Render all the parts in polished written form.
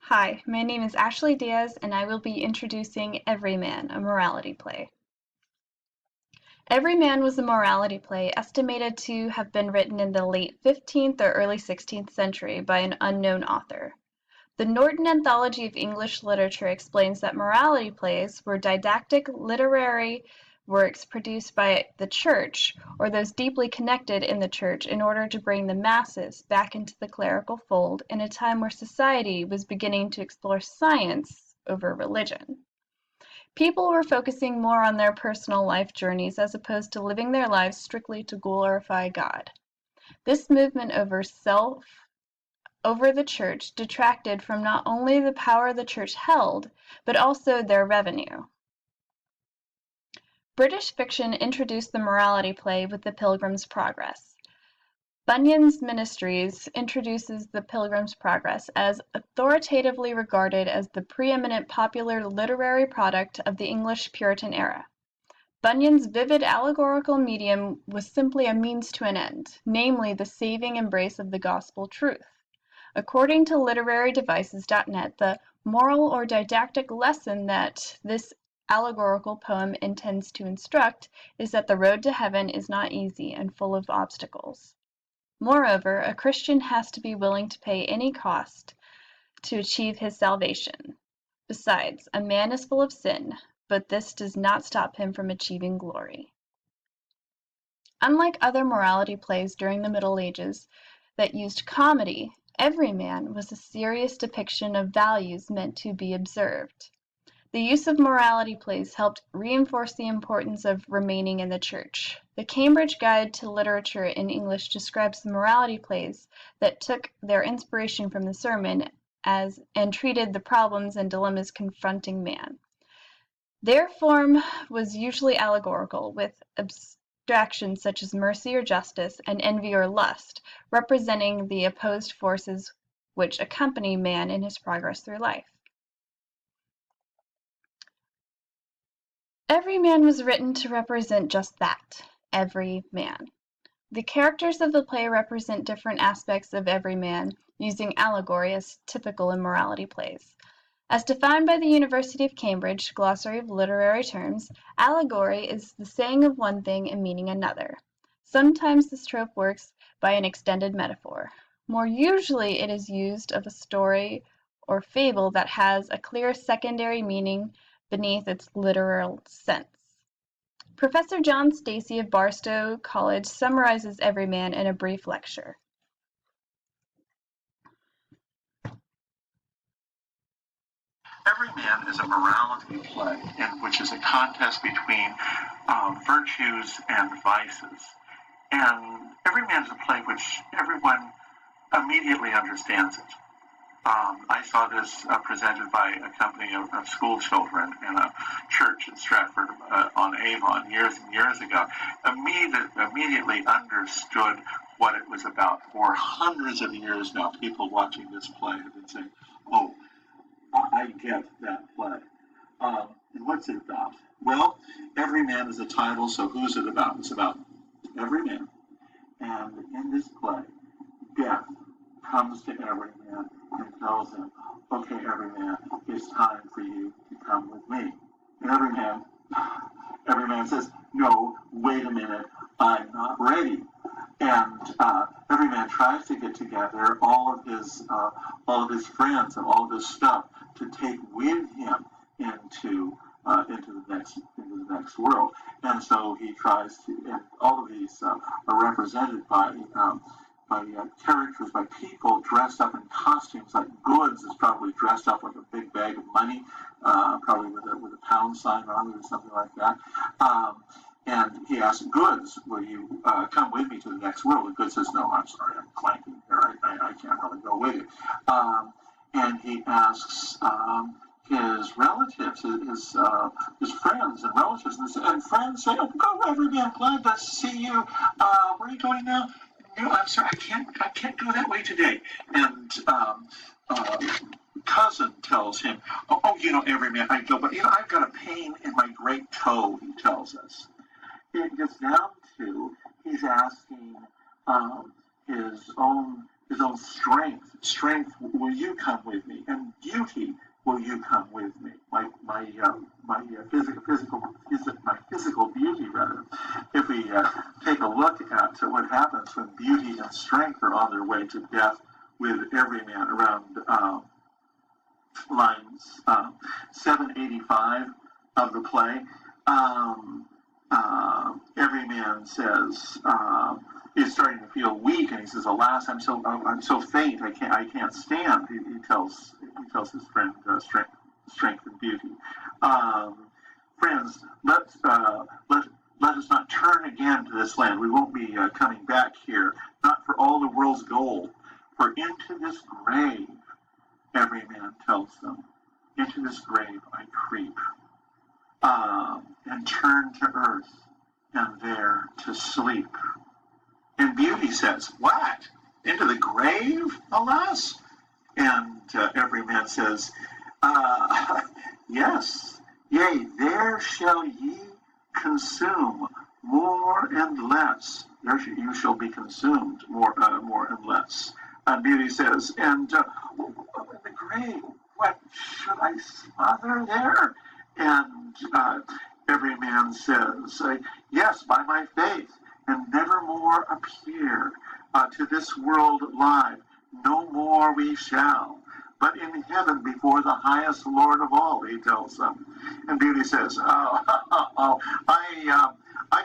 Hi, my name is Ashley Diaz, and I will be introducing Everyman, a morality play. Everyman was a morality play estimated to have been written in the late 15th or early 16th century by an unknown author. The Norton Anthology of English Literature explains that morality plays were didactic literary works produced by the church or those deeply connected in the church in order to bring the masses back into the clerical fold in a time where society was beginning to explore science over religion. People were focusing more on their personal life journeys as opposed to living their lives strictly to glorify God. This movement over the church detracted from not only the power the church held, but also their revenue. British fiction introduced the morality play with The Pilgrim's Progress. Bunyan's Ministries introduces The Pilgrim's Progress as authoritatively regarded as the preeminent popular literary product of the English Puritan era. Bunyan's vivid allegorical medium was simply a means to an end, namely the saving embrace of the gospel truth. According to literarydevices.net, the moral or didactic lesson that this allegorical poem intends to instruct is that the road to heaven is not easy and full of obstacles. Moreover, a Christian has to be willing to pay any cost to achieve his salvation. Besides, a man is full of sin, but this does not stop him from achieving glory. Unlike other morality plays during the Middle Ages that used comedy, Everyman was a serious depiction of values meant to be observed. The use of morality plays helped reinforce the importance of remaining in the church. The Cambridge Guide to Literature in English describes the morality plays that took their inspiration from the sermon and treated the problems and dilemmas confronting man. Their form was usually allegorical, with abstractions such as mercy or justice and envy or lust representing the opposed forces which accompany man in his progress through life. Every Man was written to represent just that, every man. The characters of the play represent different aspects of every man, using allegory as typical in morality plays. As defined by the University of Cambridge Glossary of Literary Terms, allegory is the saying of one thing and meaning another. Sometimes this trope works by an extended metaphor. More usually it is used of a story or fable that has a clear secondary meaning beneath its literal sense. Professor John Stacy of Barstow College summarizes Everyman in a brief lecture. Everyman is a morality play, which is a contest between virtues and vices. And Everyman is a play which everyone immediately understands it. I saw this presented by a company of school children in a church in Stratford on Avon years and years ago. Immediately understood what it was about. For hundreds of years now, people watching this play have been saying, "Oh, I get that play." And what's it about? Well, Every Man is a title, so who's it about? It's about every man. And in this play, death comes to every man and tells him, "Okay, every man, it's time for you to come with me." And every man says, "No, wait a minute, I'm not ready." And every man tries to get together all of his friends and all of his stuff to take with him into the next world. And so he tries to. And all of these are represented by characters, by people dressed up in costumes. Like Goods is probably dressed up with a big bag of money, probably with a pound sign on it or something like that. And he asks Goods, "Will you come with me to the next world?" And Goods says, "No, I'm sorry, I'm clanking here. I can't really go with you." And he asks his relatives, his friends and relatives, and friends say, "Oh, go, every man, glad to see you. Where are you going now?" "No, I'm sorry, I can't go that way today." And cousin tells him, "Oh, every man, I go, but I've got a pain in my great toe," he tells us. It gets down to he's asking his his own strength. Strength, will you come with me? And beauty, will you come with me? My physical beauty, rather. If we take a look at what happens when beauty and strength are on their way to death with Everyman, around lines 785 of the play. Everyman says he's starting to feel weak, and he says, "Alas, I'm so faint. I can't stand." He tells his friend strength and beauty. Friends, let us not turn again to this land. We won't be coming back here, not for all the world's gold. For into this grave, Everyman tells them, into this grave I creep, and turn to earth, and there to sleep. And beauty says, "What? Into the grave, alas?" And Everyman says, "Yes, yea, there shall ye consume more and less. There you shall be consumed more and less." And beauty says, "And in the grave, what should I smother there?" And Everyman says, "Yes, by my faith, and never more appear to this world live. No more we shall, but in heaven before the highest Lord of all," he tells them. And beauty says, I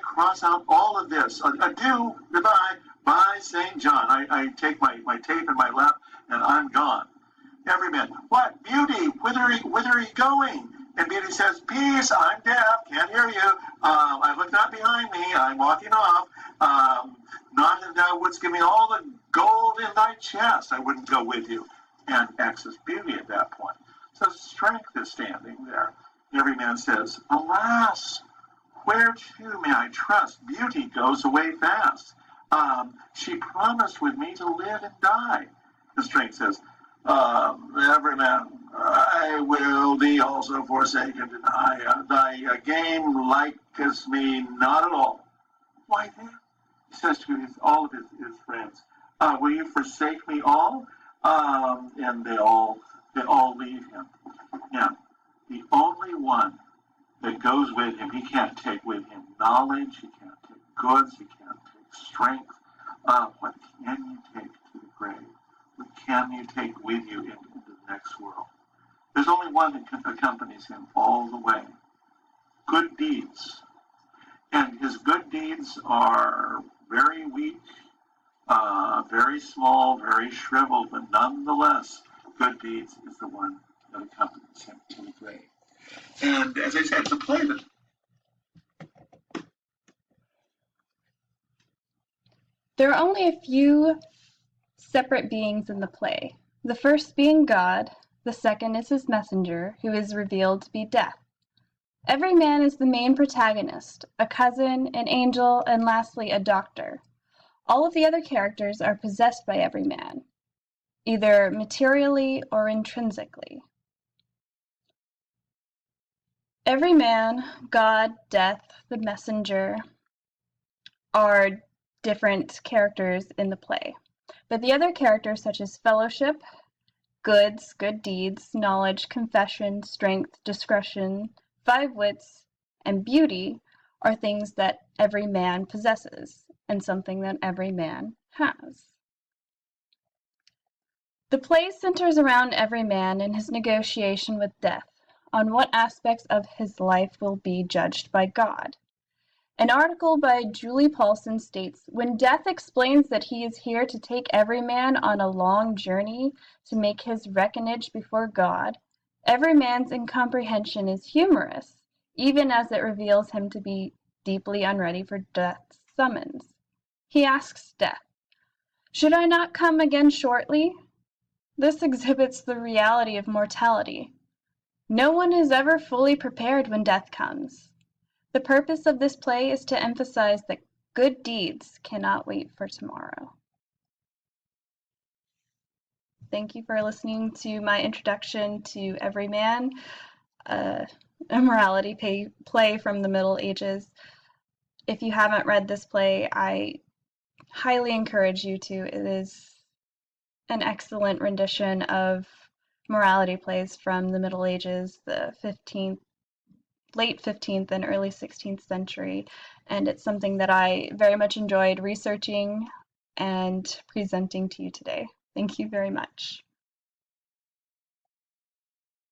cross out all of this. Adieu, goodbye, bye, St. John. I take my tape in my lap, and I'm gone. Everyman, "What? Beauty, whither are you going?" And beauty says, "Peace, I'm deaf, can't hear you. I look not behind me, I'm walking off. Not that thou wouldst give me all the gold in thy chest, I wouldn't go with you." And X is beauty at that point. So strength is standing there. Everyman says, "Alas, where to may I trust? Beauty goes away fast. She promised with me to live and die." The strength says, "Everyman, I will thee also forsake and deny. Thy game likest me not at all." "Why then," he says to all of his friends, "will you forsake me all?" And they all leave him. Now, the only one that goes with him, he can't take with him knowledge, he can't take goods, he can't take strength. What can you take to the grave? What can you take with you into the next world? There's only one that accompanies him all the way. Good deeds. And his good deeds are very weak, very small, very shriveled, but nonetheless, good deeds is the one that accompanies him to the grave. And as I said, it's a play that There are only a few separate beings in the play. The first being God, the second is his messenger, who is revealed to be Death. Everyman is the main protagonist, a cousin, an angel, and lastly a doctor. All of the other characters are possessed by Everyman, either materially or intrinsically. Everyman, God, Death, the messenger are different characters in the play. But the other characters, such as fellowship, goods, good deeds, knowledge, confession, strength, discretion, 5 wits, and beauty, are things that every man possesses, and something that every man has. The play centers around Everyman and his negotiation with death, on what aspects of his life will be judged by God. An article by Julie Paulson states, "When Death explains that he is here to take Everyman on a long journey to make his reckonage before God, Everyman's incomprehension is humorous, even as it reveals him to be deeply unready for Death's summons. He asks Death, 'Should I not come again shortly?' This exhibits the reality of mortality. No one is ever fully prepared when death comes. The purpose of this play is to emphasize that good deeds cannot wait for tomorrow." Thank you for listening to my introduction to Everyman, a morality play from the Middle Ages. If you haven't read this play, I highly encourage you to. It is an excellent rendition of morality plays from the Middle Ages, the late 15th and early 16th century, and it's something that I very much enjoyed researching and presenting to you today. Thank you very much.